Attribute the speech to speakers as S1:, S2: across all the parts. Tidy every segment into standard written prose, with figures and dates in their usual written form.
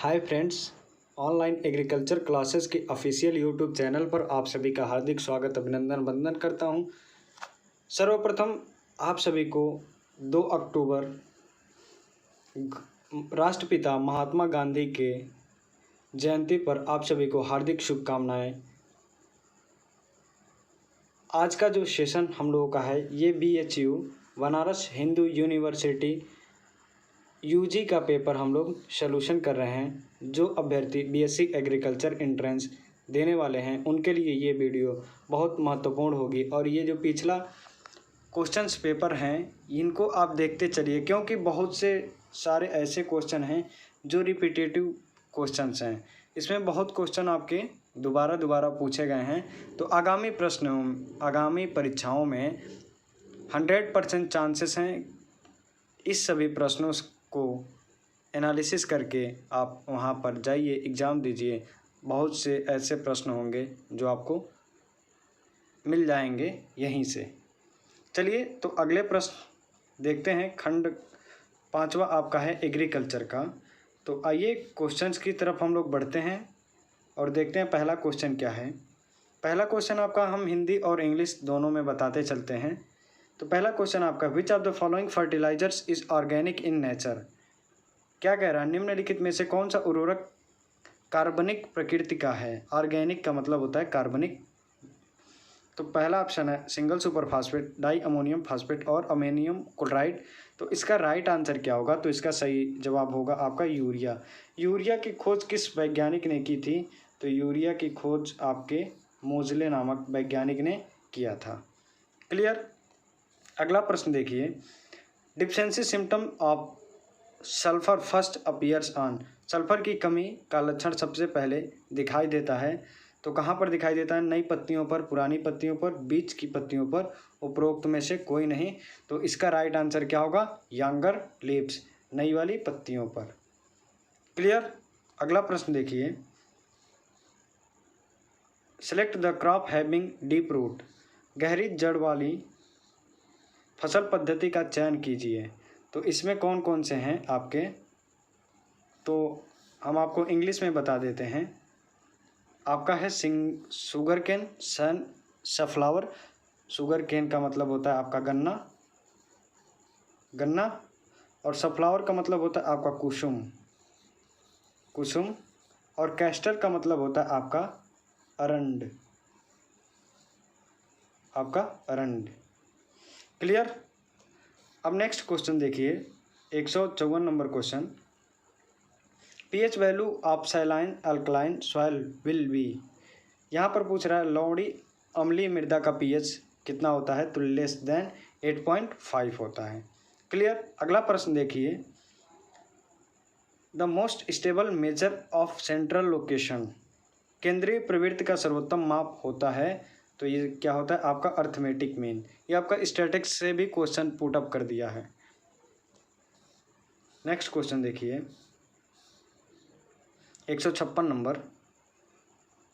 S1: Hi friends, online agriculture classes के official YouTube channel पर आप सभी का हार्दिक स्वागत अभिनंदन वंदन करता हूं। सर्वप्रथम आप सभी को 2 अक्टूबर राष्ट्रपिता महात्मा गांधी के जयंती पर आप सभी को हार्दिक शुभकामनाएं। आज का जो सेशन हम लोगों का है ये BHU Banaras Hindu university UG का पेपर हम लोग सॉल्यूशन कर रहे हैं। जो अभ्यर्थी BSc एग्रीकल्चर एंट्रेंस देने वाले हैं उनके लिए ये वीडियो बहुत महत्वपूर्ण होगी। और ये जो पिछला क्वेश्चंस पेपर हैं इनको आप देखते चलिए, क्योंकि बहुत से सारे ऐसे क्वेश्चन हैं जो रिपीटेटिव क्वेश्चंस हैं। इसमें बहुत क्वेश्चन आपके दोबारा पूछे गए हैं। तो आगामी परीक्षाओं में 100% चांसेस हैं इस सभी प्रश्नों को एनालिसिस करके आप वहाँ पर जाइए, एग्ज़ाम दीजिए। बहुत से ऐसे प्रश्न होंगे जो आपको मिल जाएंगे यहीं से। चलिए तो अगले प्रश्न देखते हैं। खंड 5वां आपका है एग्रीकल्चर का। तो आइए क्वेश्चंस की तरफ हम लोग बढ़ते हैं और देखते हैं पहला क्वेश्चन क्या है। पहला क्वेश्चन आपका हम हिंदी और इंग्लिश दोनों में बताते चलते हैं। तो पहला क्वेश्चन आपका, which of the following fertilizers is organic in nature. क्या कह रहा है, निम्नलिखित में से कौन सा उर्वरक कार्बनिक प्रकृति का है। ऑर्गेनिक का मतलब होता है कार्बनिक। तो पहला ऑप्शन है single super phosphate, di ammonium phosphate और अमोनियम क्लोराइड। तो इसका राइट आंसर क्या होगा, तो इसका सही जवाब होगा आपका यूरिया। यूरिया की खोज किस वैज्ञानिक ने की थी, तो यूरिया की खोज आपके मोजले नामक वैज्ञानिक ने किया था। क्लियर। अगला प्रश्न देखिए, deficiency symptom of sulphur first appears on. Sulphur की कमी का लक्षण सबसे पहले दिखाई देता है तो कहाँ पर दिखाई देता है, नई पत्तियों पर, पुरानी पत्तियों पर, बीच की पत्तियों पर, उपरोक्त में से कोई नहीं। तो इसका राइट आंसर क्या होगा, यंगर लीव्स, नई वाली पत्तियों पर। क्लियर। अगला प्रश्न देखिए, select the crop having deep root. गहरी जड़ वाली फसल पद्धति का चयन कीजिए। तो इसमें कौन कौन से हैं आपके, तो हम आपको इंग्लिश में बता देते हैं। आपका है sugar cane, sunflower. Sugar cane का मतलब होता है आपका गन्ना और सनफ्लावर का मतलब होता है आपका कुसुम और कैस्टर का मतलब होता है आपका अरंड। क्लियर। अब नेक्स्ट क्वेश्चन देखिए, 154 number question, pH value of saline alkaline soil will be. यहाँ पर पूछ रहा है लवणी अम्लीय मृदा का pH कितना होता है, तो लेस देन 8.5 होता है। क्लियर। अगला प्रश्न देखिए, the most stable measure of central location. केंद्रीय प्रवृत्ति का सर्वोत्तम माप होता है, तो ये क्या होता है आपका अर्थमेटिक मीन। ये आपका स्टैटिक्स से भी क्वेश्चन पुट अप कर दिया है। नेक्स्ट क्वेश्चन देखिए, 156 नंबर,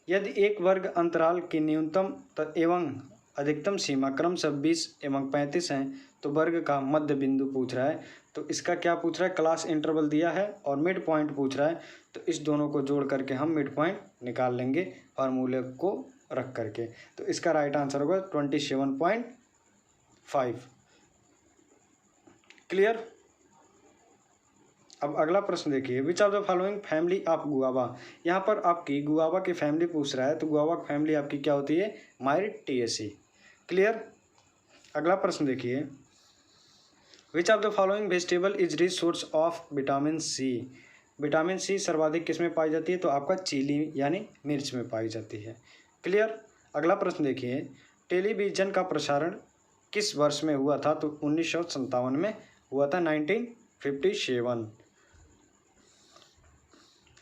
S1: यदि एक वर्ग अंतराल की न्यूनतम एवं अधिकतम सीमा क्रमशः 20 एवं 35 हैं तो वर्ग का मध्य बिंदु पूछ रहा है। तो इसका क्या पूछ रहा है, क्लास इंटरवल दिया है और मिड पॉइंट पूछ रहा है। तो इस दोनों को जोड़ करके हम मिड पॉइंट निकाल लेंगे फार्मूले को रख करके। तो इसका राइट आंसर होगा 27.5। क्लियर। अब अगला प्रश्न देखिए, which of the following family of guava. यहाँ पर आपकी गुआवा की फैमिली पूछ रहा है, तो गुआवा की फैमिली आपकी क्या होती है, मायरिटेसी। क्लियर। अगला प्रश्न देखिए, which of the following vegetable is rich source of vitamin C. Vitamin C सर्वाधिक किस में पाई जाती है, तो आपका चिली यानी मिर्च में पाई जाती है। क्लियर। अगला प्रश्न देखिए, टेलीविज़न का प्रसारण किस वर्ष में हुआ था, तो 1957 में हुआ था, 1957।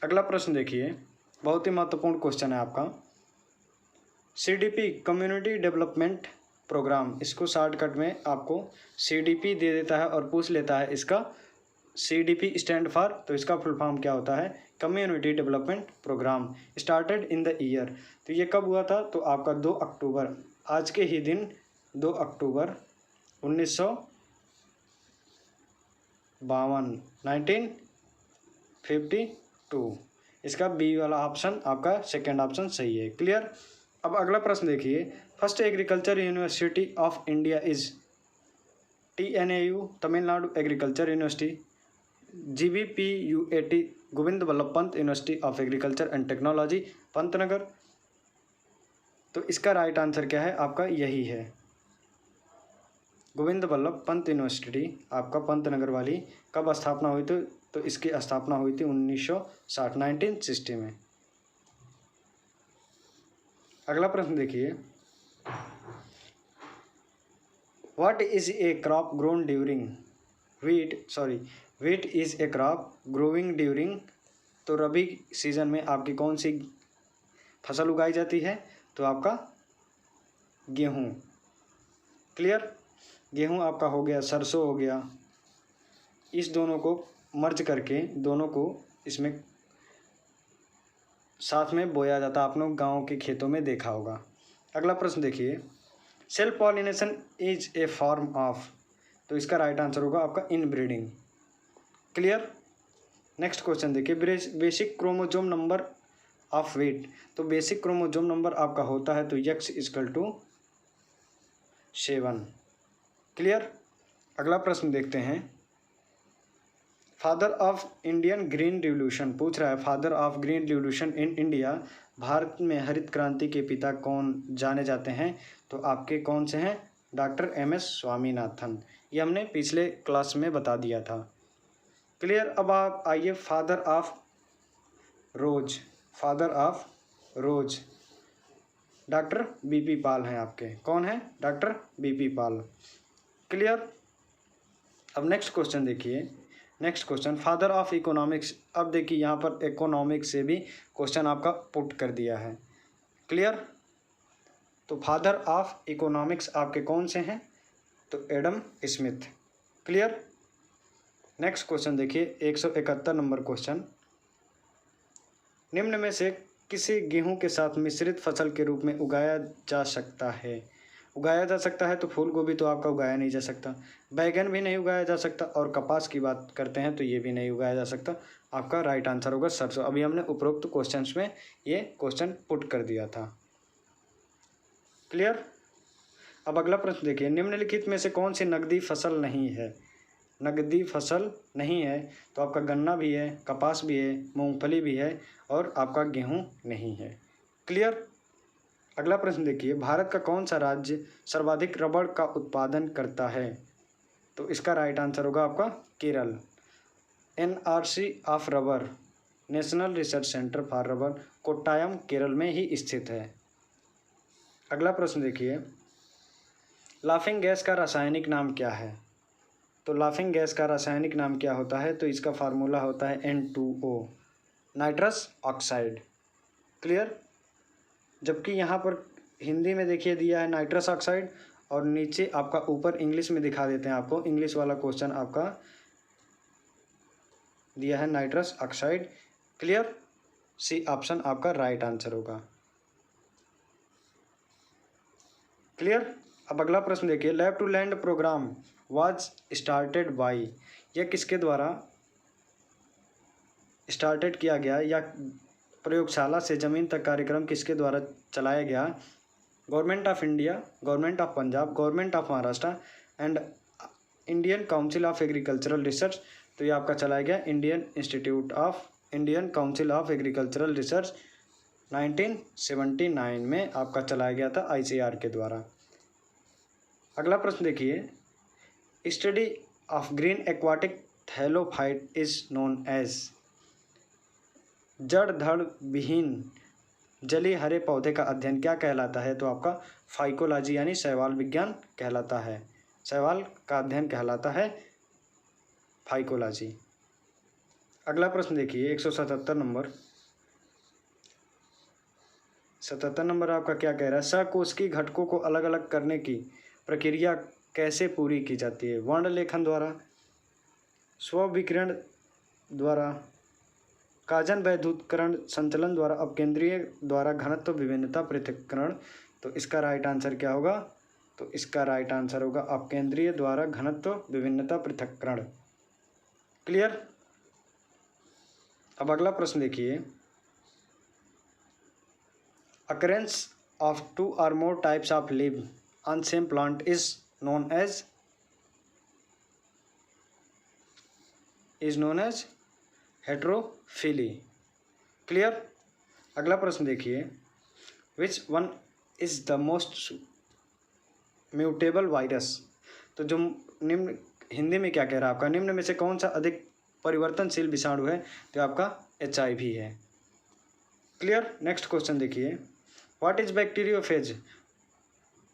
S1: अगला प्रश्न देखिए, बहुत ही महत्वपूर्ण क्वेश्चन है आपका, CDP कम्युनिटी डेवलपमेंट प्रोग्राम, इसको शॉर्टकट में आपको CDP दे देता है और पूछ लेता है इसका CDP स्टैंड फॉर, तो इसका फुल फॉर्म क्या होता है, community development programme, started in the year. तो ये कब हुआ था, तो आपका 2 अक्टूबर, आज के ही दिन 2 अक्टूबर 1952, 1952 2। इसका बी वाला ऑप्शन आपका सेकेंड ऑप्शन सही है। क्लियर। अब अगला प्रश्न देखिए, first agriculture university of India is TNAU Tamil Nadu agriculture university, GVPUAT Govind Vallabh Pant university of agriculture and technology Pantnagar. तो इसका राइट आंसर क्या है आपका, यही है गोविंद वल्लभ पंत यूनिवर्सिटी आपका पंतनगर वाली। कब स्थापना हुई थी, तो इसकी स्थापना हुई थी 1960 1960 में। अगला प्रश्न देखिए, what is a crop grown during wheat is a crop growing during. तो रबी सीजन में आपकी कौन सी फसल उगाई जाती है, तो आपका गेहूँ। क्लियर। गेहूँ आपका हो गया, सरसों हो गया, इस दोनों को मर्ज करके दोनों को इसमें साथ में बोया जाता है, आप लोग गाँव के खेतों में देखा होगा। अगला प्रश्न देखिए, self pollination is a form of. तो इसका राइट आंसर होगा आपका इनब्रीडिंग। क्लियर। नेक्स्ट क्वेश्चन देखिए, basic chromosome number of wheat. तो बेसिक क्रोमोजोम नंबर आपका होता है तो X=7। क्लियर। अगला प्रश्न देखते हैं, father of Indian green revolution पूछ रहा है, father of green revolution in India, Bharat में हरित क्रांति के पिता कौन जाने जाते हैं, तो आपके कौन से हैं, डॉक्टर MS स्वामीनाथन। ये हमने पिछले क्लास में बता दिया था। क्लियर। अब आप आइए, father of rose doctor BP पाल हैं आपके। कौन है, डॉक्टर BP पाल। क्लियर। अब नेक्स्ट क्वेश्चन देखिए, next question, father of economics. अब देखिए यहाँ पर इकोनॉमिक्स से भी क्वेश्चन आपका पुट कर दिया है। क्लियर। तो फादर ऑफ इकोनॉमिक्स आपके कौन से हैं, तो Adam Smith. Clear. Next question देखिए, 171 नंबर क्वेश्चन, निम्न में से किसी गेहूं के साथ मिश्रित फसल के रूप में उगाया जा सकता है। उगाया जा सकता है तो फूल गोभी तो आपका उगाया नहीं जा सकता, बैगन भी नहीं उगाया जा सकता, और कपास की बात करते हैं तो ये भी नहीं उगाया जा सकता। आपका राइट आंसर होगा सरसों। अभी हमने उपरोक्त क्वेश्चंस में ये क्वेश्चन पुट कर दिया था। क्लियर। अब अगला प्रश्न देखिए, निम्नलिखित में से कौन सी नकदी फसल नहीं है। नकदी फसल नहीं है तो आपका गन्ना भी है, कपास भी है, मूंगफली भी है, और आपका गेहूं नहीं है। क्लियर। अगला प्रश्न देखिए, भारत का कौन सा राज्य सर्वाधिक रबड़ का उत्पादन करता है, तो इसका राइट आंसर होगा आपका Kerala. NRC of rubber, national research centre for rubber, Kottayam Kerala में ही स्थित है। अगला प्रश्न देखिए, लाफिंग गैस का रासायनिक नाम क्या है। तो लाफिंग गैस का रासायनिक नाम क्या होता है, तो इसका फार्मूला होता है N2O, नाइट्रस ऑक्साइड। क्लियर। जबकि यहाँ पर हिंदी में देखिए दिया है नाइट्रस ऑक्साइड, और नीचे आपका ऊपर इंग्लिश में दिखा देते हैं आपको, इंग्लिश वाला क्वेश्चन आपका दिया है nitrous oxide. Clear. C option आपका राइट आंसर होगा। क्लियर। अब अगला प्रश्न देखिए, lab to land programme was started by. यह किसके द्वारा स्टार्टेड किया गया, या प्रयोगशाला से ज़मीन तक कार्यक्रम किसके द्वारा चलाया गया। Government of India, government of Punjab, government of Maharashtra and Indian council of agricultural research. तो ये आपका चलाया गया Indian council of agricultural research 1979 में आपका चलाया गया था ICAR के द्वारा। अगला प्रश्न देखिए, study of green aquatic thallophyte is known as. जड़ धड़ विहीन जलीय हरे पौधे का अध्ययन क्या कहलाता है, तो आपका फाइकोलॉजी यानी शैवाल विज्ञान कहलाता है। शैवाल का अध्ययन कहलाता है फाइकोलॉजी। अगला प्रश्न देखिए, 177 नंबर। 77 नंबर आपका क्या कह रहा है, सकोष्ठी घटकों को अलग अलग करने की प्रक्रिया कैसे पूरी की जाती है। वर्ण लेखन द्वारा, स्वविकिरण द्वारा, काजन वैद्युतकरण संचलन द्वारा, अपकेंद्रीय द्वारा, घनत्व विभिन्नता पृथक्करण। तो इसका राइट आंसर क्या होगा, तो इसका राइट आंसर होगा अपकेंद्रीय द्वारा घनत्व विभिन्नता पृथक्करण। क्लियर। अब अगला प्रश्न देखिए, occurrence of 2 or more types of leaf on same plant is known as heterophylly. Clear. अगला प्रश्न देखिए, which one is the most mutable virus. तो जो निम्न हिंदी में क्या कह रहा है आपका, निम्न में से कौन सा अधिक परिवर्तनशील विषाणु है, तो आपका HIV है। क्लियर। नेक्स्ट क्वेश्चन देखिए, व्हाट इज बैक्टीरियोफेज।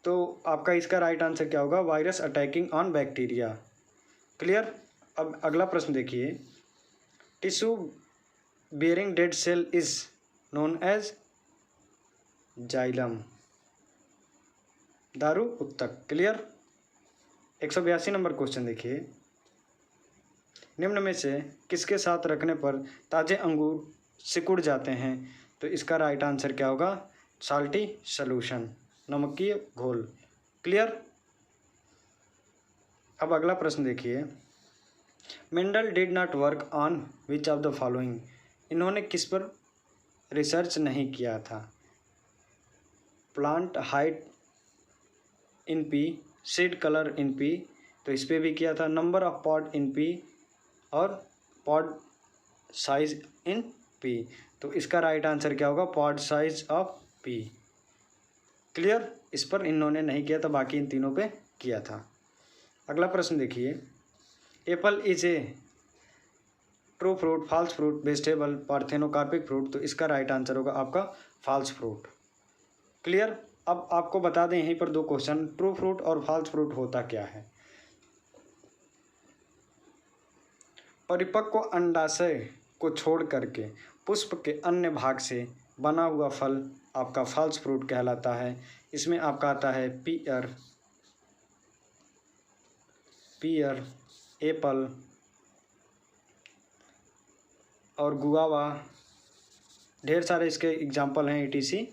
S1: तो आपका इसका राइट आंसर क्या होगा, virus attacking on bacteria. Clear. अब अगला प्रश्न देखिए, tissue bearing dead cell is known as xylem, दारू उत्तक। क्लियर। 182 नंबर क्वेश्चन देखिए, निम्न में से किसके साथ रखने पर ताजे अंगूर सिकुड़ जाते हैं, तो इसका राइट आंसर क्या होगा, साल्टी सॉल्यूशन, नमकीय घोल। क्लियर। अब अगला प्रश्न देखिए, Mendel did not work on which of the following. इन्होंने किस पर रिसर्च नहीं किया था, plant height in P, seed colour in P, तो इस पर भी किया था, number of pod in P और पॉड साइज इन पी, तो इसका राइट आंसर क्या होगा, pod size of P. Clear. इस पर इन्होंने नहीं किया था, बाकी इन तीनों पे किया था। अगला प्रश्न देखिए, apple is a true fruit, false fruit, vegetable, parthenocarpic fruit, तो इसका राइट आंसर होगा आपका फॉल्स फ्रूट। क्लियर। अब आपको बता दें यहीं पर 2 क्वेश्चन, ट्रू फ्रूट और फॉल्स फ्रूट होता क्या है। परिपक्व अंडाशय को छोड़ करके पुष्प के अन्य भाग से बना हुआ फल आपका फॉल्स फ्रूट कहलाता है। इसमें आपका आता है पीयर, एप्पल और गुआवा, ढेर सारे इसके एग्जाम्पल हैं ETC।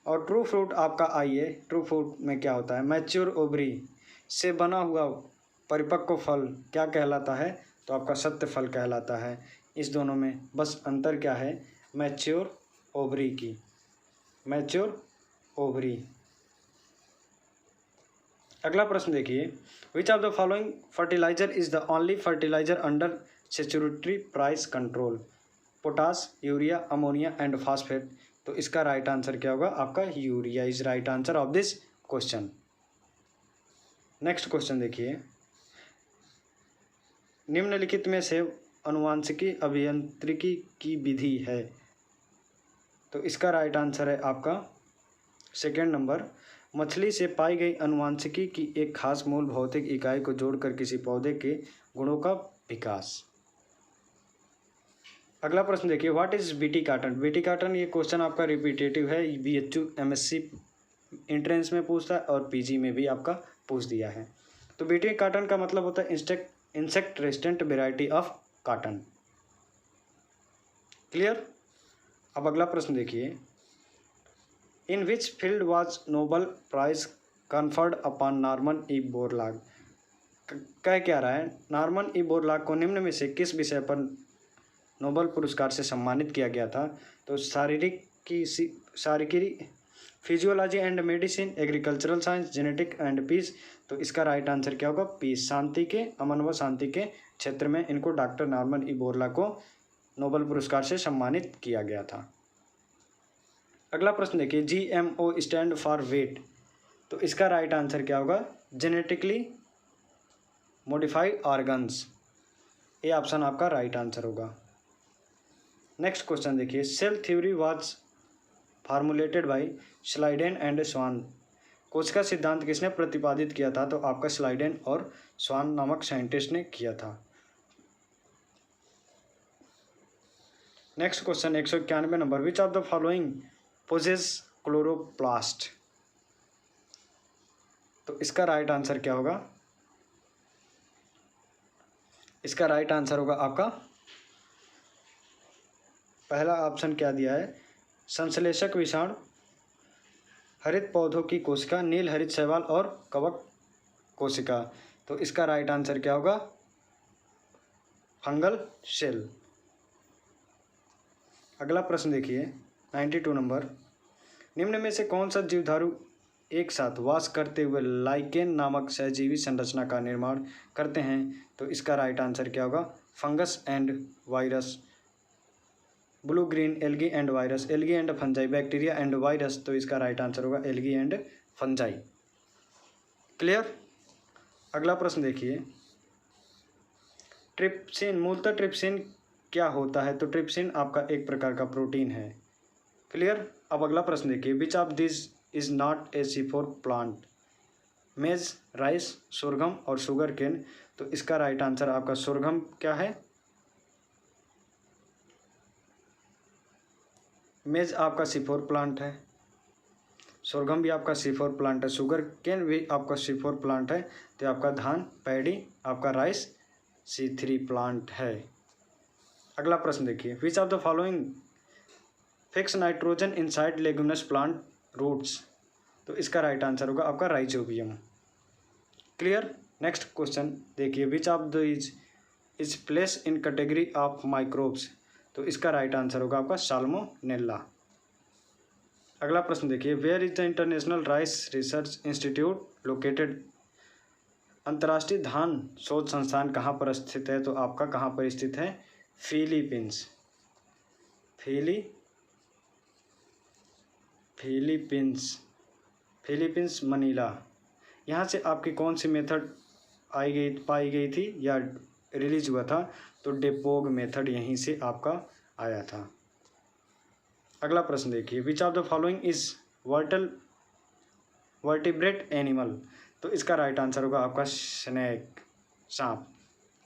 S1: और ट्रू फ्रूट आपका आइए, ट्रू फ्रूट में क्या होता है, मैच्योर ओवरी से बना हुआ परिपक्व फल क्या कहलाता है, तो आपका सत्य फल कहलाता है। इस दोनों में बस अंतर क्या है, मैच्योर ओवरी की, मैच्योर ओवरी। अगला प्रश्न देखिए, which of the following fertiliser is the only fertiliser under statutory price control, potash, urea, ammonia and phosphate, तो इसका राइट आंसर क्या होगा, आपका urea is right answer of this question. Next question देखिए, निम्नलिखित में से अनुवांशिकी अभियांत्रिकी की विधि है, तो इसका राइट आंसर है आपका सेकेंड नंबर, मछली से पाई गई अनुवांशिकी की एक खास मूल भौतिक इकाई को जोड़कर किसी पौधे के गुणों का विकास। अगला प्रश्न देखिए, what is BT cotton. BT cotton ये क्वेश्चन आपका रिपीटेटिव है, BHU MSc एंट्रेंस में पूछता है और PG में भी आपका पूछ दिया है। तो बीटी कॉटन का मतलब होता है insect resistant variety of cotton. Clear. अब अगला प्रश्न देखिए, in which field was Nobel prize conferred upon Norman E Borlaug. कह क्या रहा है, नॉर्मन ई बोरलॉग को निम्न में से किस विषय पर नोबल पुरस्कार से सम्मानित किया गया था, तो शारीरिक physiology and medicine, agricultural science, genetic and peace, तो इसका राइट आंसर क्या होगा, पीस, शांति के, अमन व शांति के क्षेत्र में इनको डॉक्टर नॉर्मन ई बोरलॉग को नोबल पुरस्कार से सम्मानित किया गया था। अगला प्रश्न देखिए, GMO स्टैंड फॉर वेट, तो इसका राइट आंसर क्या होगा, जेनेटिकली मॉडिफाइड ऑर्गन्स, ये ऑप्शन आपका राइट आंसर होगा। नेक्स्ट क्वेश्चन देखिए, cell theory was formulated by Schleiden and Schwann, कोशिका सिद्धांत किसने प्रतिपादित किया था, तो आपका स्लाइडेन और स्वान नामक साइंटिस्ट ने किया था। Next question 191 number, which of the following possesses chloroplast, तो इसका राइट आंसर क्या होगा, इसका राइट आंसर होगा आपका पहला ऑप्शन क्या दिया है, संश्लेषक विषाणु, हरित पौधों की कोशिका, नील हरित शैवाल और कवक कोशिका, तो इसका राइट आंसर क्या होगा, फंगल सेल। अगला प्रश्न देखिए 92 नंबर। निम्न में से कौन सा जीवधारू एक साथ वास करते हुए लाइकेन नामक सहजीवी संरचना का निर्माण करते हैं? तो इसका राइट आंसर क्या होगा? Fungus and virus, blue green algae and virus, algae and fungi, bacteria and virus. तो इसका राइट आंसर होगा एल्गी एंड फंजाई। क्लियर। अगला प्रश्न देखिए ट्रिप्सिन, मूलतः ट्रिप्सिन क्या होता है? तो ट्रिप्सिन आपका एक प्रकार का प्रोटीन है। क्लियर। अब अगला प्रश्न देखिए which of this is not a C4 plant? मेज, राइस, सोरगम और शुगर केन। तो इसका राइट आंसर आपका सोरगम क्या है? मेज आपका C4 प्लांट है, सोरगम भी आपका C4 प्लांट है, शुगर केन भी आपका C4 प्लांट है। तो आपका धान, पैडी, आपका राइस C3 प्लांट है। अगला प्रश्न देखिए which of the following fix nitrogen inside leguminous plant roots? तो इसका राइट आंसर होगा आपका राइजोबियम। क्लियर। नेक्स्ट क्वेश्चन देखिए which of the is place in category of microbes? तो इसका राइट आंसर होगा आपका साल्मोनेला। अगला प्रश्न देखिए where is the international rice research institute located? अंतर्राष्ट्रीय धान शोध संस्थान कहाँ पर स्थित है? तो आपका कहाँ पर स्थित है? Philippines, Philippines Manila. यहाँ से आपकी कौन सी मेथड पाई गई थी या रिलीज हुआ था? तो डेपोग मेथड यहीं से आपका आया था। अगला प्रश्न देखिए which of the following is vertebrate animal? तो इसका राइट आंसर होगा आपका स्नेक, सांप।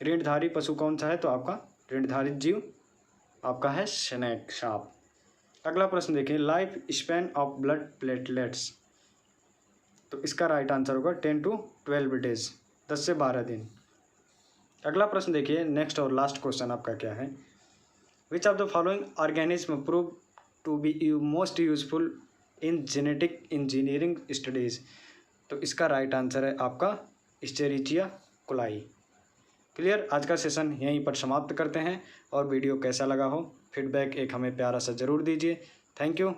S1: ऋणधारी पशु कौन सा है? तो आपका ऋणधारी जीव आपका है स्नेक, सांप। अगला प्रश्न देखिए life span of blood platelets? तो इसका राइट आंसर होगा 10 to 12 डेज, 10 से 12 दिन। अगला प्रश्न देखिए नेक्स्ट और लास्ट क्वेश्चन आपका क्या है which of the following organism prove to be most useful in genetic engineering studies? तो इसका राइट आंसर है आपका एस्चेरिचिया कोलाई। क्लियर। आज का सेशन यहीं पर समाप्त करते हैं और वीडियो कैसा लगा हो फीडबैक एक हमें प्यारा सा ज़रूर दीजिए। Thank you.